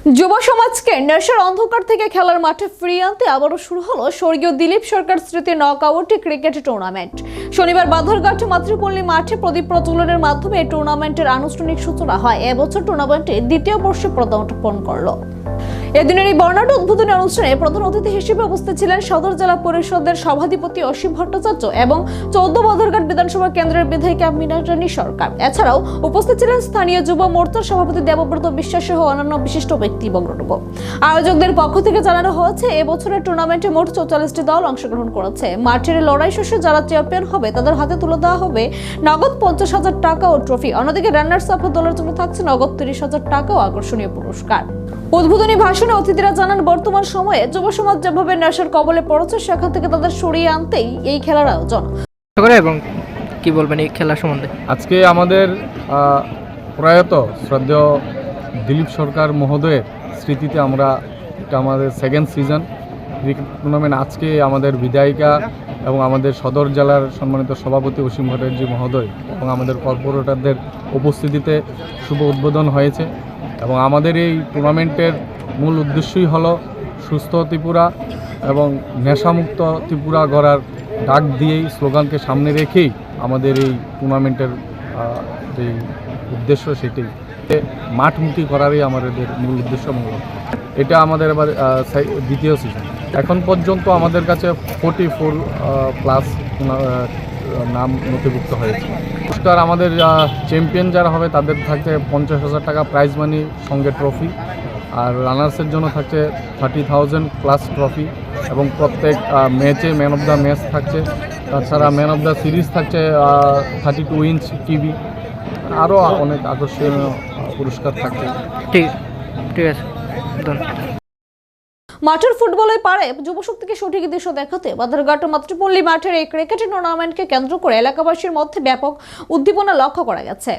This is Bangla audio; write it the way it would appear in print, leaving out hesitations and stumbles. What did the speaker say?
যুব সমাজকে নেশার অন্ধকার থেকে খেলার মাঠে ফিরিয়ে আনতে আবারও শুরু হলো স্বর্গীয় দিলীপ সরকার স্মৃতি নকআউট ক্রিকেট টুর্নামেন্ট। শনিবার বাধারঘাট মাতৃপল্লী মাঠে প্রদীপ প্রজ্বলনের মাধ্যমে এই টুর্নামেন্টের আনুষ্ঠানিক সূচনা হয়। এবছর টুর্নামেন্টে দ্বিতীয় বর্ষে পদার্পণ করলো। এদিনের এই বর্ণাঢ্য উদ্বোধনী অনুষ্ঠানে প্রধান অতিথি হিসেবে উপস্থিত ছিলেন সদর জেলা পরিষদের সভাধিপতি অসীম ভট্টাচার্য এবং 14 বাধারঘাট বিধানসভা কেন্দ্রের বিধায়িকা মীনা রানী সরকার। এছাড়াও উপস্থিত ছিলেন স্থানীয় যুব মোর্চার সভাপতি দেবব্রত বিশ্বাস সহ অন্যান্য বিশিষ্ট ব্যক্তিবর্গ। আয়োজকদের পক্ষ থেকে জানানো হয়েছে, এবছরের টুর্নামেন্টে মোট 44টি দল অংশগ্রহণ করেছে। মাঠের লড়াই শেষে যারা চ্যাম্পিয়ন হবে তাদের হাতে তুলে দেওয়া হবে নগদ 50,000 টাকা ও ট্রফি। অন্যদিকে রানার্স আপ দলের জন্য থাকছে নগদ 30,000 টাকা ও আকর্ষণীয় পুরস্কার। উদ্বোধনী ভাষণে অতিথিরা জানান, বর্তমান সময়ে যুব সমাজ যেভাবে নেশার কবলে পড়েছে সেখান থেকে তাদের সরিয়ে আনতেই এই খেলার আয়োজন। এবং কি বলবেন এই খেলা সম্বন্ধে? আজকে আমাদের প্রয়াত শ্রদ্ধেয় দিলীপ সরকার মহোদয়ের স্মৃতিতে আমরা এটা আমাদের সেকেন্ড সিজন ক্রিকেট টুর্নামেন্ট আজকে আমাদের বিধায়িকা এবং আমাদের সদর জেলার সম্মানিত সভাপতি অসীম ভট্টাচার্য মহোদয় এবং আমাদের কর্পোরেটরদের উপস্থিতিতে শুভ উদ্বোধন হয়েছে। এবং আমাদের এই টুর্নামেন্টের মূল উদ্দেশ্যই হলো সুস্থ ত্রিপুরা এবং নেশামুক্ত ত্রিপুরা গড়ার ডাক দিয়েই স্লোগানকে সামনে রেখেই আমাদের এই টুর্নামেন্টের যে উদ্দেশ্য সেটাই মাঠমুখী করারই আমাদের মূল উদ্দেশ্য। এটা আমাদের এবার দ্বিতীয় সিজন। এখন পর্যন্ত আমাদের কাছে 44 প্লাস নাম নথিভুক্ত হয়েছে। পুরস্কার আমাদের চ্যাম্পিয়ন যারা হবে তাদের থাকছে 50,000 টাকা প্রাইজ মানি সঙ্গে ট্রফি, আর রানার্সের জন্য থাকছে 30,000 প্লাস ট্রফি এবং প্রত্যেক ম্যাচে ম্যান অফ দ্য ম্যাচ থাকছে। তাছাড়া ম্যান অফ দ্য সিরিজ থাকছে 32 ইঞ্চ টিভি, আরও অনেক আকর্ষণীয় পুরস্কার থাকছে। ঠিক আছে, ধন্যবাদ। মাঠের ফুটবলের পারে যুবশক্তিকে সঠিক দৃশ্য দেখাতে বাধারঘাট মাতৃপল্লী মাঠের এই ক্রিকেট টুর্নামেন্টকে কেন্দ্র করে এলাকাবাসীর মধ্যে ব্যাপক উদ্দীপনা লক্ষ্য করা গেছে।